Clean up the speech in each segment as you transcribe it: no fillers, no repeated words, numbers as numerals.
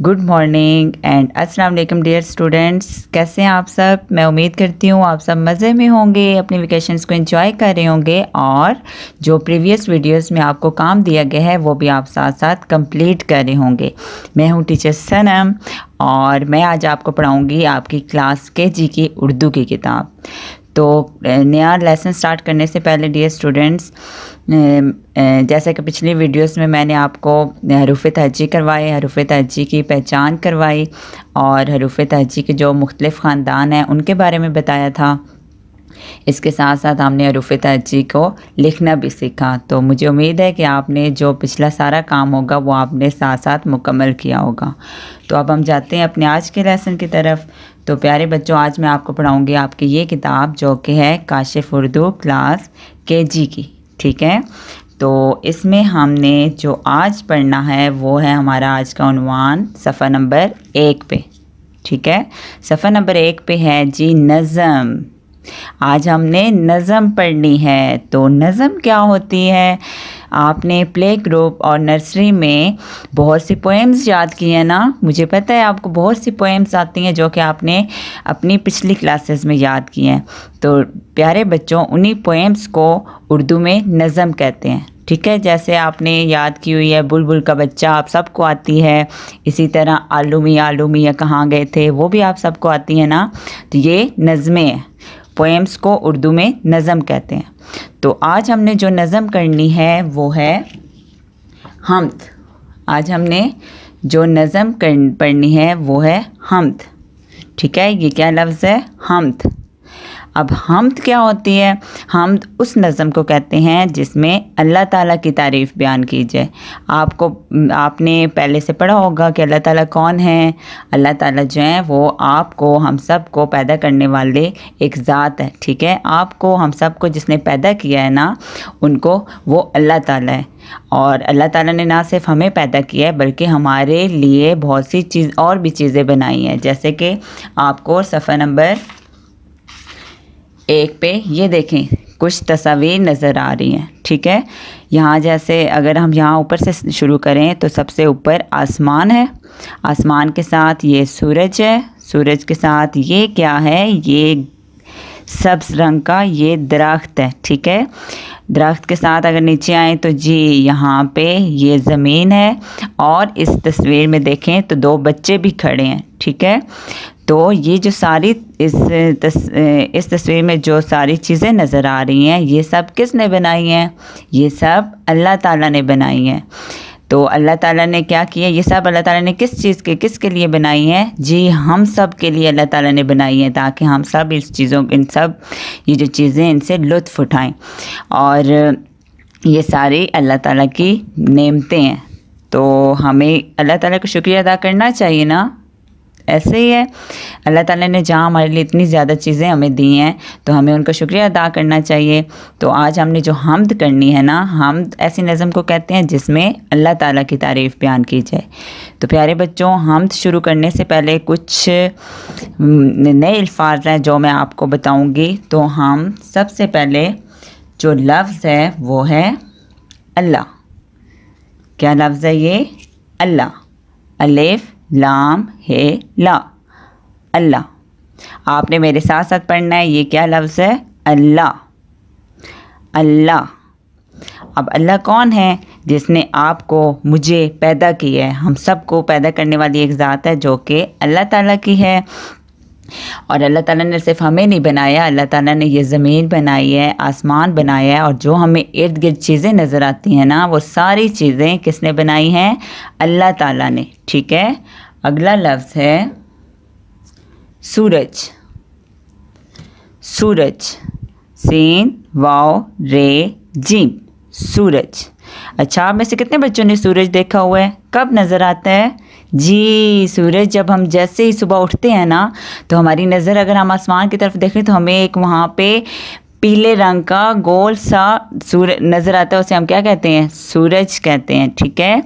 Good morning and अस्सलाम वालेकुम dear students. कैसे हैं आप सब? मैं उम्मीद करती हूँ आप सब मज़े में होंगे, अपनी वेकेशंस को एंजॉय कर रहे होंगे और जो प्रीवियस वीडियोस में आपको काम दिया गया है वो भी आप साथ साथ कंप्लीट कर रहे होंगे। मैं हूँ टीचर सनम और मैं आज आपको पढ़ाऊँगी आपकी क्लास KG की उर्दू की किताब। तो नया लेसन स्टार्ट करने से पहले डियर स्टूडेंट्स, जैसे कि पिछली वीडियोस में मैंने आपको हरूफ़ तहज्जी करवाए, हरूफ़ तहज्जी की पहचान करवाई और हरूफ़ तहज्जी के जो मुख्तलिफ़ ख़ानदान हैं उनके बारे में बताया था। इसके साथ साथ हमने हरूफ़ तहज्जी को लिखना भी सीखा। तो मुझे उम्मीद है कि आपने जो पिछला सारा काम होगा वो आपने साथ साथ मुकम्मल किया होगा। तो अब हम जाते हैं अपने आज के लेसन की तरफ। तो प्यारे बच्चों, आज मैं आपको पढ़ाऊँगी आपकी ये किताब जो कि है काशिफ़ उर्दू क्लास KG की। ठीक है, तो इसमें हमने जो आज पढ़ना है वो है हमारा आज का उन्वान सफ़ा नंबर 1 पे। ठीक है, सफ़ा नंबर 1 पे है जी नज़म। आज हमने नज़म पढ़नी है। तो नज़म क्या होती है? आपने प्ले ग्रुप और नर्सरी में बहुत सी पोएम्स याद की हैं ना। मुझे पता है आपको बहुत सी पोएम्स आती हैं जो कि आपने अपनी पिछली क्लासेस में याद की हैं। तो प्यारे बच्चों, उन्हीं पोएम्स को उर्दू में नज़म कहते हैं। ठीक है, जैसे आपने याद की हुई है बुलबुल का बच्चा, आप सबको आती है। इसी तरह आलू मियाँ कहाँ गए थे, वो भी आप सबको आती है ना। तो ये नज़में हैं, पोएम्स को उर्दू में नज़म कहते हैं। तो आज हमने जो नज़म करनी है वो है हम्द। आज हमने जो नज़म पढ़नी है वो है हम्द। ठीक है, ये क्या लफ्ज़ है? हम्द। अब हम्द क्या होती है? हम्द उस नज़म को कहते हैं जिसमें अल्लाह ताला की तारीफ़ बयान की जाए। आपने पहले से पढ़ा होगा कि अल्लाह ताला कौन है। अल्लाह ताला जो है वो आपको, हम सब को पैदा करने वाले एक ज़ात है। ठीक है, आपको, हम सब को जिसने पैदा किया है ना, उनको वो अल्लाह ताला है। और अल्लाह ताला ने ना सिर्फ हमें पैदा किया है बल्कि हमारे लिए बहुत सी चीज़ और भी चीज़ें बनाई हैं। जैसे कि आपको सफ़ा नंबर 1 पे ये देखें, कुछ तस्वीर नज़र आ रही हैं। ठीक है, यहाँ जैसे अगर हम यहाँ ऊपर से शुरू करें तो सबसे ऊपर आसमान है, आसमान के साथ ये सूरज है, सूरज के साथ ये क्या है? ये सब्ज़ रंग का ये दरख्त है। ठीक है, दरख्त के साथ अगर नीचे आएँ तो जी यहाँ पे ये ज़मीन है और इस तस्वीर में देखें तो 2 बच्चे भी खड़े हैं। ठीक है, तो ये जो सारी इस तस्वीर में जो सारी चीज़ें नज़र आ रही हैं ये सब किसने बनाई हैं? ये सब अल्लाह ताला ने बनाई हैं। तो अल्लाह ताला ने क्या किया? ये सब अल्लाह ताला ने किसके लिए बनाई हैं? जी हम सब के लिए अल्लाह ताला ने बनाई हैं, ताकि हम सब ये जो चीज़ें इनसे लुत्फ़ उठाएं। और ये सारी अल्लाह ताला की नेमतें हैं। तो हमें अल्लाह ताला का शुक्रिया अदा करना चाहिए ना। ऐसे ही है, अल्लाह ताला ने जहाँ हमारे लिए इतनी ज़्यादा चीज़ें हमें दी हैं तो हमें उनका शुक्रिया अदा करना चाहिए। तो आज हमने जो हम्द करनी है ना, हम्द ऐसी नज़म को कहते हैं जिसमें अल्लाह ताला की तारीफ़ बयान की जाए। तो प्यारे बच्चों, हम्द शुरू करने से पहले कुछ नए अल्फाज हैं जो मैं आपको बताऊँगी। तो हम सबसे पहले जो लफ्ज़ है वो है अल्लाह। क्या लफ्ज़ है ये? अल्लाह। अलिफ लाम हे ला, अल्लाह। आपने मेरे साथ साथ पढ़ना है। ये क्या लफ्ज़ है? अल्लाह। अल्लाह। अब अल्लाह कौन है? जिसने आपको, मुझे पैदा किया है। हम सब को पैदा करने वाली एक ज़ात है जो कि अल्लाह ताला की है। और अल्लाह ताला ने सिर्फ हमें नहीं बनाया, अल्लाह ताला ने ये ज़मीन बनाई है, आसमान बनाया है, और जो हमें इर्द गिर्द चीज़ें नज़र आती हैं ना, वो सारी चीज़ें किसने बनाई हैं? अल्लाह ताला ने। ठीक है, अगला लफ्ज़ है सूरज। सूरज, सीन वाव रे जीम, सूरज। अच्छा, आप में से कितने बच्चों ने सूरज देखा हुआ है? कब नज़र आता है? जी, सूरज जब हम जैसे ही सुबह उठते हैं ना, तो हमारी नज़र अगर हम आसमान की तरफ देखें तो हमें एक वहाँ पे पीले रंग का गोल सा सूरज नज़र आता है। उसे हम क्या कहते हैं? सूरज कहते हैं। ठीक है,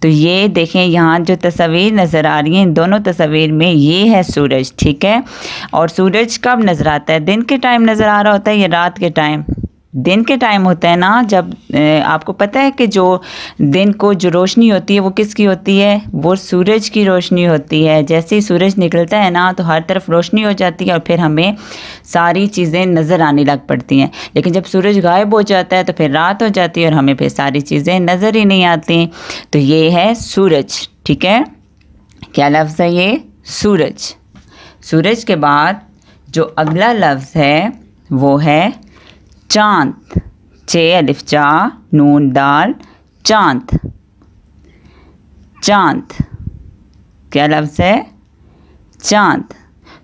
तो ये देखें यहाँ जो तस्वीर नज़र आ रही हैं, इन दोनों तस्वीर में ये है सूरज। ठीक है, और सूरज कब नज़र आता है? दिन के टाइम नज़र आ रहा होता है या रात के टाइम? दिन के टाइम होता है ना, जब आपको पता है कि जो दिन को जो रोशनी होती है वो किसकी होती है, वो सूरज की रोशनी होती है। जैसे ही सूरज निकलता है ना तो हर तरफ रोशनी हो जाती है और फिर हमें सारी चीज़ें नज़र आने लग पड़ती हैं। लेकिन जब सूरज गायब हो जाता है तो फिर रात हो जाती है और हमें फिर सारी चीज़ें नज़र ही नहीं आती। तो ये है सूरज, ठीक है। क्या लफ्ज़ है ये? सूरज। सूरज के बाद जो अगला लफ्ज़ है वो है चाँद। चे अलिफ चा नून दाल, चाँद। चाँद क्या लफ्ज़ है? चाँद।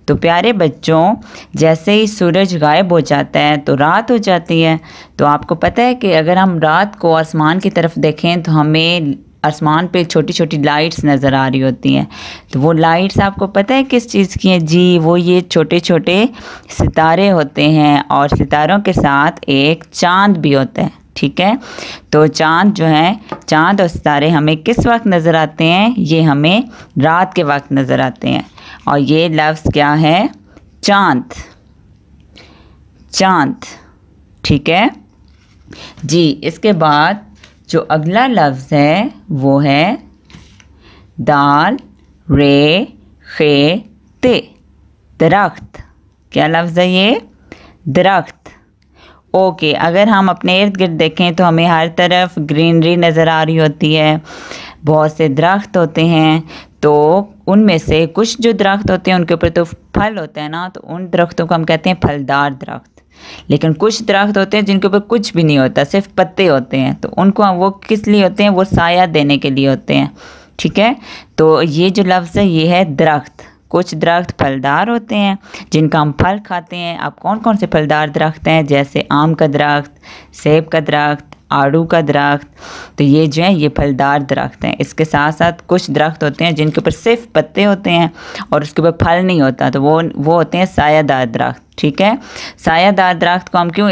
तो प्यारे बच्चों, जैसे ही सूरज गायब हो जाता है तो रात हो जाती है। तो आपको पता है कि अगर हम रात को आसमान की तरफ देखें तो हमें आसमान पे छोटी छोटी लाइट्स नज़र आ रही होती हैं। तो वो लाइट्स आपको पता है किस चीज़ की हैं? जी, वो ये छोटे छोटे सितारे होते हैं और सितारों के साथ एक चाँद भी होता है, ठीक है। तो चाँद जो है, चाँद और सितारे हमें किस वक्त नज़र आते हैं? ये हमें रात के वक्त नज़र आते हैं। और ये लफ्ज़ क्या है? चाँद। चाँद, ठीक है जी। इसके बाद जो अगला लफ्ज़ है वो है दाल रे खे ते, दरख्त। क्या लफ्ज़ है ये? दरख्त। ओके, अगर हम अपने इर्द गिर्द देखें तो हमें हर तरफ ग्रीनरी नज़र आ रही होती है, बहुत से दरख्त होते हैं। तो उनमें से कुछ जो दरख्त होते हैं उनके ऊपर तो फल होता है ना, तो उन दरख्तों को हम कहते हैं फलदार दरख्त। लेकिन कुछ दरख्त होते हैं जिनके ऊपर कुछ भी नहीं होता, सिर्फ पत्ते होते हैं। तो उनको वो किस लिए होते हैं? वो साया देने के लिए होते हैं, ठीक है। तो ये जो लफ्ज़ है ये है दरख्त। कुछ दरख्त फलदार होते हैं जिनका हम फल खाते हैं। अब कौन कौन से फलदार दरख्त हैं? जैसे आम का दरख्त, सेब का दरख्त, आड़ू का दरख्त। तो ये जो है ये फलदार दरख्त हैं। इसके साथ साथ कुछ दरख्त होते हैं जिनके ऊपर सिर्फ पत्ते होते हैं और उसके ऊपर फल नहीं होता, तो वो होते हैं सायादार दरख्त, ठीक है। सायादार दरख्त को हम क्यों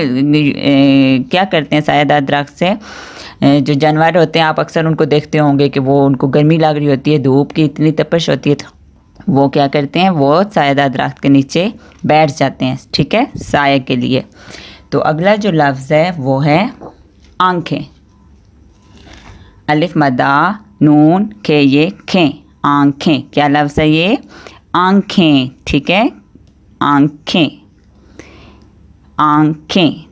क्या करते हैं? सायादार दरख्त से जो जानवर होते हैं, आप अक्सर उनको देखते होंगे कि वो उनको गर्मी लग रही होती है, धूप की इतनी तपश होती है, तो वो क्या करते हैं? वो सायादार दरख्त के नीचे बैठ जाते हैं, ठीक है, साया के लिए। तो अगला जो लफ्ज़ है वो है आँखें। अलिफ मदा नून खे ये खें, आँखें। क्या लफ्ज़ है ये? आँखें, ठीक है, आँखें। आँखें।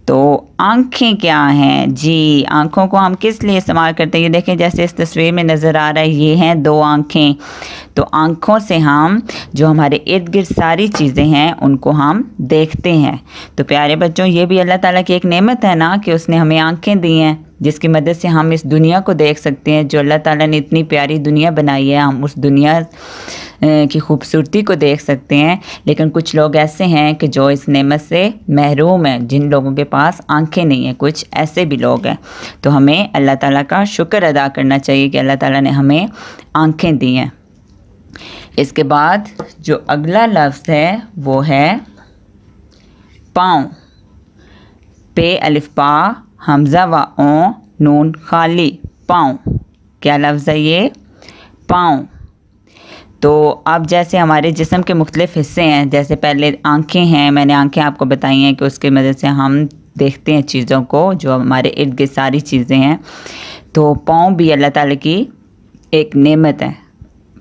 तो आँखें क्या हैं? जी, आँखों को हम किस लिए इस्तेमाल करते हैं? ये देखें, जैसे इस तस्वीर में नज़र आ रहा है, ये हैं दो आँखें। तो आँखों से हम जो हमारे इर्द गिर्द सारी चीज़ें हैं उनको हम देखते हैं। तो प्यारे बच्चों, ये भी अल्लाह ताला की एक नेमत है ना कि उसने हमें आँखें दी हैं, जिसकी मदद से हम इस दुनिया को देख सकते हैं। जो अल्लाह ताला ने इतनी प्यारी दुनिया बनाई है, हम उस दुनिया की खूबसूरती को देख सकते हैं। लेकिन कुछ लोग ऐसे हैं कि जो इस नेमत से महरूम हैं, जिन लोगों के पास आंखें नहीं हैं, कुछ ऐसे भी लोग हैं। तो हमें अल्लाह ताला का शुक्र अदा करना चाहिए कि अल्लाह ताला ने हमें आंखें दी हैं। इसके बाद जो अगला लफ्ज़ है वो है पाँव। पे अलिफ पा हमज़ा व ओ नून खाली, पाँव। क्या लफ्ज़ है ये? पाँव। तो अब जैसे हमारे जिस्म के मुख्तलिफ़ हिस्से हैं, जैसे पहले आँखें हैं, मैंने आँखें आपको बताई हैं कि उसकी मदद से हम देखते हैं चीज़ों को, जो हमारे इर्द गिर्द सारी चीज़ें हैं। तो पाँव भी अल्लाह ताला की एक नेमत है।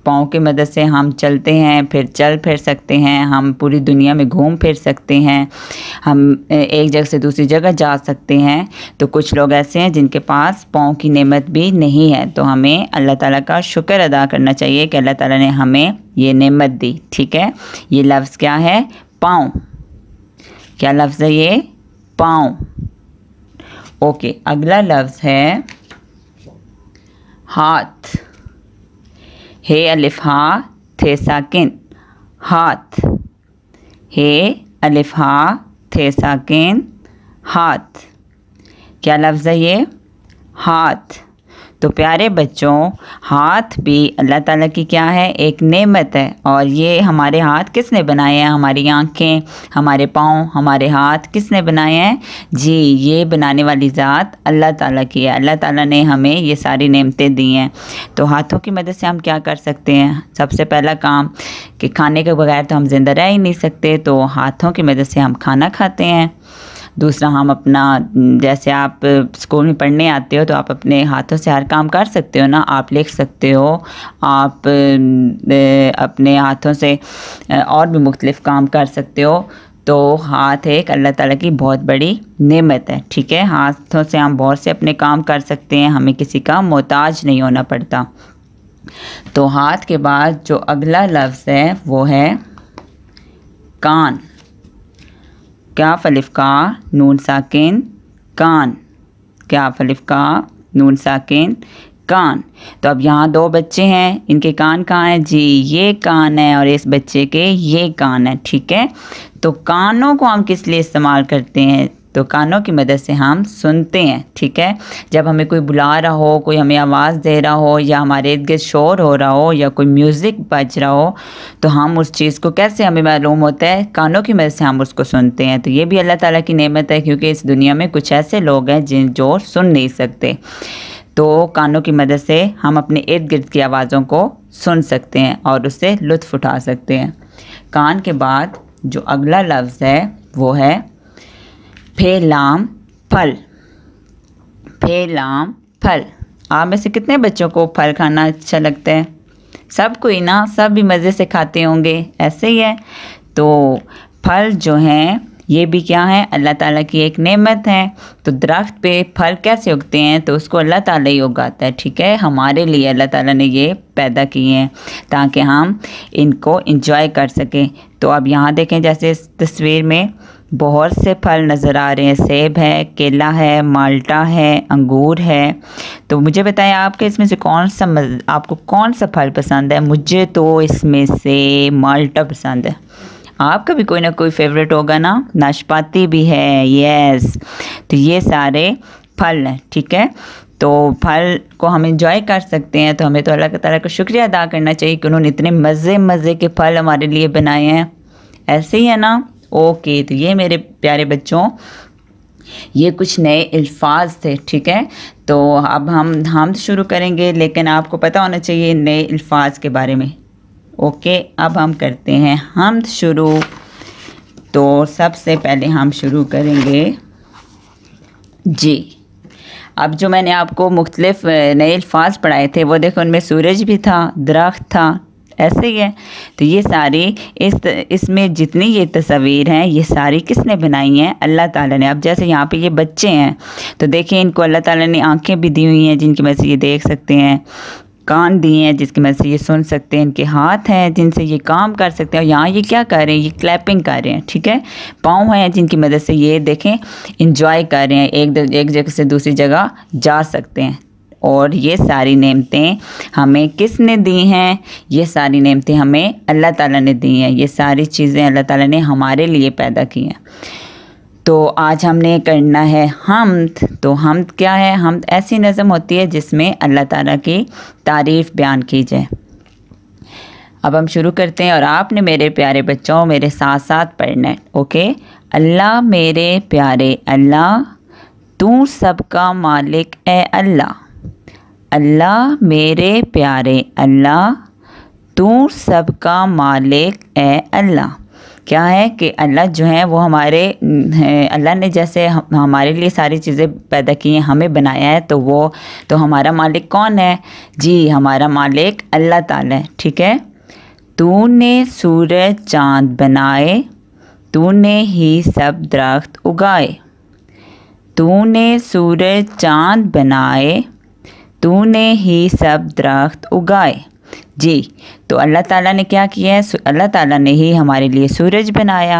पाँव की मदद से हम चलते हैं, फिर चल फिर सकते हैं, हम पूरी दुनिया में घूम फिर सकते हैं, हम एक जगह से दूसरी जगह जा सकते हैं। तो कुछ लोग ऐसे हैं जिनके पास पाँव की नेमत भी नहीं है। तो हमें अल्लाह ताला का शुक्र अदा करना चाहिए कि अल्लाह ताला ने हमें ये नेमत दी, ठीक है। ये लफ्ज़ क्या है? पाँव। क्या लफ्ज़ है ये? पाँव। ओके, अगला लफ्ज़ है हाथ। हे अलिफ हा थे साकिन, हाथ। हे अलिफ हा थे साकिन, हाथ। क्या लफ्ज़ है ये? हाथ। तो प्यारे बच्चों, हाथ भी अल्लाह ताला की क्या है? एक नेमत है। और ये हमारे हाथ किसने बनाए हैं? हमारी आँखें, हमारे पाँव, हमारे हाथ किसने बनाए हैं? जी, ये बनाने वाली ज़ात अल्लाह ताला की है। अल्लाह ताला ने हमें ये सारी नेमतें दी हैं। तो हाथों की मदद से हम क्या कर सकते हैं? सबसे पहला काम कि खाने के बगैर तो हम ज़िंदा रह ही नहीं सकते, तो हाथों की मदद से हम खाना खाते हैं। दूसरा हम अपना, जैसे आप स्कूल में पढ़ने आते हो तो आप अपने हाथों से हर काम कर सकते हो ना, आप लिख सकते हो, आप अपने हाथों से और भी मुख्तलिफ़ काम कर सकते हो। तो हाथ एक अल्लाह ताला की बहुत बड़ी नेमत है, ठीक है। हाथों से हम बहुत से अपने काम कर सकते हैं, हमें किसी का मोहताज नहीं होना पड़ता। तो हाथ के बाद जो अगला लफ्ज़ है वो है कान। काफ अलिफ का नून साकिन कान, काफ अलिफ का नून साकिन कान। तो अब यहाँ दो बच्चे हैं, इनके कान कहाँ हैं जी, ये कान है और इस बच्चे के ये कान है, ठीक है। तो कानों को हम किस लिए इस्तेमाल करते हैं, तो कानों की मदद से हम सुनते हैं, ठीक है। जब हमें कोई बुला रहा हो, कोई हमें आवाज़ दे रहा हो, या हमारे इर्द गिर्द शोर हो रहा हो, या कोई म्यूज़िक बज रहा हो, तो हम उस चीज़ को कैसे हमें मालूम होता है, कानों की मदद से हम उसको सुनते हैं। तो ये भी अल्लाह ताला की नेमत है, क्योंकि इस दुनिया में कुछ ऐसे लोग हैं जो सुन नहीं सकते। तो कानों की मदद से हम अपने इर्द गिर्द की आवाज़ों को सुन सकते हैं और उससे लुत्फ़ उठा सकते हैं। कान के बाद जो अगला लफ्ज़ है वो है फे लाम फल। फे लाम फल। आप में से कितने बच्चों को फल खाना अच्छा लगता है? सब कोई ना, सब भी मज़े से खाते होंगे, ऐसे ही है। तो फल जो हैं ये भी क्या है, अल्लाह ताला की एक नेमत है। तो दरख्त पे फल कैसे उगते हैं, तो उसको अल्लाह ताला ही उगाता है, ठीक है। हमारे लिए अल्लाह ताला ने ये पैदा किए हैं ताकि हम इनको एंजॉय कर सकें। तो अब यहाँ देखें, जैसे इस तस्वीर में बहुत से फल नज़र आ रहे हैं, सेब है, केला है, माल्टा है, अंगूर है। तो मुझे बताएं आपके इसमें से आपको कौन सा फल पसंद है? मुझे तो इसमें से माल्टा पसंद है। आपका भी कोई ना कोई फेवरेट होगा ना, नाशपाती भी है, यस। तो ये सारे फल हैं, ठीक है। तो फल को हम एंजॉय कर सकते हैं, तो हमें तो अल्लाह ताला का शुक्रिया अदा करना चाहिए कि उन्होंने इतने मज़े के फल हमारे लिए बनाए हैं, ऐसे ही है ना। ओके, तो ये मेरे प्यारे बच्चों ये कुछ नए अल्फाज थे, ठीक है। तो अब हम शुरू करेंगे, लेकिन आपको पता होना चाहिए नए अल्फाज के बारे में। ओके, अब हम करते हैं हम शुरू। तो सबसे पहले हम शुरू करेंगे जी। अब जो मैंने आपको मुख्तलिफ नए अल्फाज पढ़ाए थे वो देखो, उनमें सूरज भी था, दरख्त था, ऐसे ही है। तो ये सारी इसमें जितनी ये तस्वीर हैं ये सारी किसने बनाई हैं? अल्लाह ताला ने। अब जैसे यहाँ पे ये बच्चे हैं तो देखिए इनको अल्लाह ताला ने आंखें भी दी हुई हैं जिनकी वजह से ये देख सकते हैं, कान दिए हैं जिसकी वजह से ये सुन सकते हैं, इनके हाथ हैं जिनसे ये काम कर सकते हैं, और यहाँ ये क्या कर रहे हैं, ये क्लैपिंग कर रहे हैं, ठीक है। पाँव हैं जिनकी मदद से ये देखें इंजॉय कर रहे हैं, एक जगह से दूसरी जगह जा सकते हैं। और ये सारी नेमतें हमें किसने दी हैं? ये सारी नेमतें हमें अल्लाह ताला ने दी हैं। ये सारी चीज़ें अल्लाह ताला ने हमारे लिए पैदा की हैं। तो आज हमने करना है हम्द। तो हम्द क्या है? हम्द ऐसी नज़म होती है जिसमें अल्लाह ताला की तारीफ़ बयान की जाए। अब हम शुरू करते हैं और आपने मेरे प्यारे बच्चों मेरे साथ साथ पढ़ना है, ओके। अल्लाह मेरे प्यारे अल्लाह, तू सबका मालिक है अल्लाह। अल्लाह मेरे प्यारे अल्लाह, तू सबका मालिक है अल्लाह। क्या है कि अल्लाह जो है वो अल्लाह ने जैसे हमारे लिए सारी चीज़ें पैदा की हैं, हमें बनाया है, तो हमारा मालिक कौन है जी? हमारा मालिक अल्लाह ताला है, ठीक है। तूने सूरज चाँद बनाए, तूने ही सब दरख्त उगाए। तूने सूरज चाँद बनाए, तूने ही सब दरख्त उगाए जी। तो अल्लाह ताला ने क्या किया है? अल्लाह ताला ने ही हमारे लिए सूरज बनाया,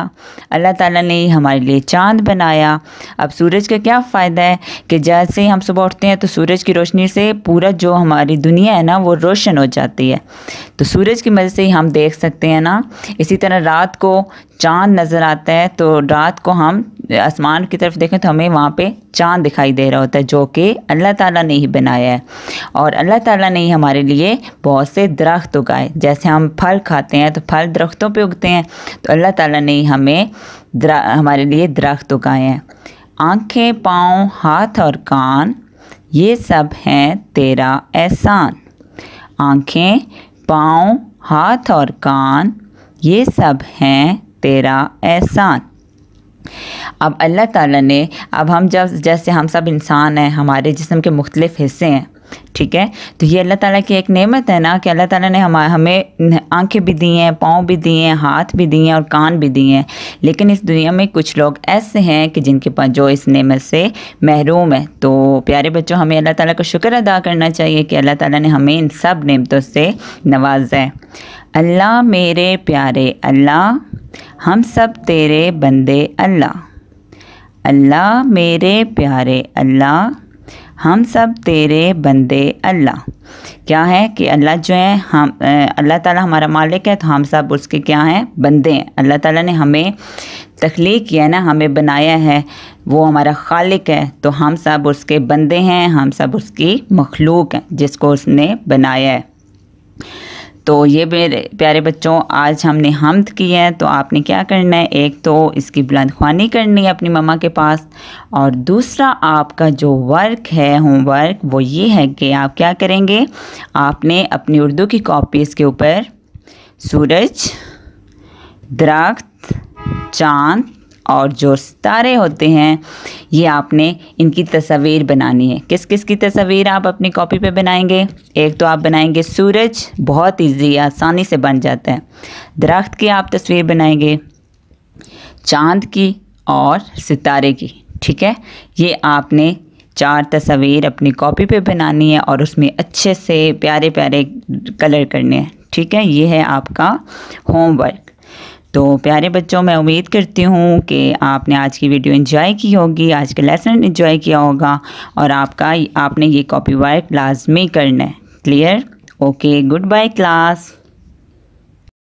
अल्लाह ताला ने ही हमारे लिए चाँद बनाया। अब सूरज का क्या फ़ायदा है कि जैसे हम सुबह उठते हैं तो सूरज की रोशनी से पूरा जो हमारी दुनिया है ना वो रोशन हो जाती है। तो सूरज की मदद से ही हम देख सकते हैं ना। इसी तरह रात को चाँद नज़र आता है, तो रात को हम आसमान की तरफ देखें तो हमें वहाँ पे चाँद दिखाई दे रहा होता है, जो कि अल्लाह ताला ने ही बनाया है। और अल्लाह ताला ने ही हमारे लिए बहुत से दरख्त उगाए। जैसे हम फल खाते हैं तो फल दरख्तों पे उगते हैं, तो अल्लाह ताला ने ही हमारे लिए दरख्त उगाए हैं। आँखें, पाँव, हाथ और कान ये सब हैं तेरा एहसान। आँखें, पाँव, हाथ और कान ये सब हैं तेरा एहसान। अब अल्लाह ताला ने, अब हम जैसे हम सब इंसान हैं, हमारे जिस्म के मुख्तलिफ़ हिस्से हैं, ठीक है। तो ये अल्लाह ताला की एक नेमत है ना कि अल्लाह ताला ने हमें आंखें भी दी हैं, पाँव भी दिए हैं, हाथ भी दिए हैं और कान भी दिए हैं। लेकिन इस दुनिया में कुछ लोग ऐसे हैं कि जिनके पास जो इस नेमत से महरूम है। तो प्यारे बच्चों, हमें अल्लाह ताला का शुक्र अदा करना चाहिए कि अल्लाह ताला ने हमें इन सब नेमतों से नवाजा है। अल्लाह मेरे प्यारे अल्लाह, हम सब तेरे बंदे अल्लाह। अल्लाह मेरे प्यारे अल्लाह, हम सब तेरे बंदे अल्लाह। क्या है कि अल्लाह जो है, हम अल्लाह ताला हमारा मालिक है, तो हम सब उसके क्या हैं, बंदे हैं। अल्लाह ताला ने हमें तख्लीक किया है ना, हमें बनाया है, वो हमारा खालिक है, तो हम सब उसके बंदे हैं, हम सब उसकी मखलूक हैं जिसको उसने बनाया है। तो ये मेरे प्यारे बच्चों, आज हमने हम्द की है, तो आपने क्या करना है, एक तो इसकी बुलंदख्वानी करनी है अपनी मम्मा के पास, और दूसरा आपका जो वर्क है, होमवर्क, वो ये है कि आप क्या करेंगे, आपने अपनी उर्दू की कॉपीज़ के ऊपर सूरज, दरख्त, चाँद और जो सितारे होते हैं, ये आपने इनकी तस्वीर बनानी है। किस किस की तस्वीर आप अपनी कॉपी पे बनाएंगे? एक तो आप बनाएंगे सूरज, बहुत इजी, आसानी से बन जाता है। दरख्त की आप तस्वीर बनाएंगे, चांद की और सितारे की, ठीक है। ये आपने 4 तस्वीर अपनी कॉपी पे बनानी है और उसमें अच्छे से प्यारे प्यारे कलर करने हैं, ठीक है। ये है आपका होमवर्क। तो प्यारे बच्चों, मैं उम्मीद करती हूँ कि आपने आज की वीडियो एंजॉय की होगी, आज का लेसन एंजॉय किया होगा, और आपने ये कॉपी वर्क लाजमी करना है। Clear? Okay, goodbye class.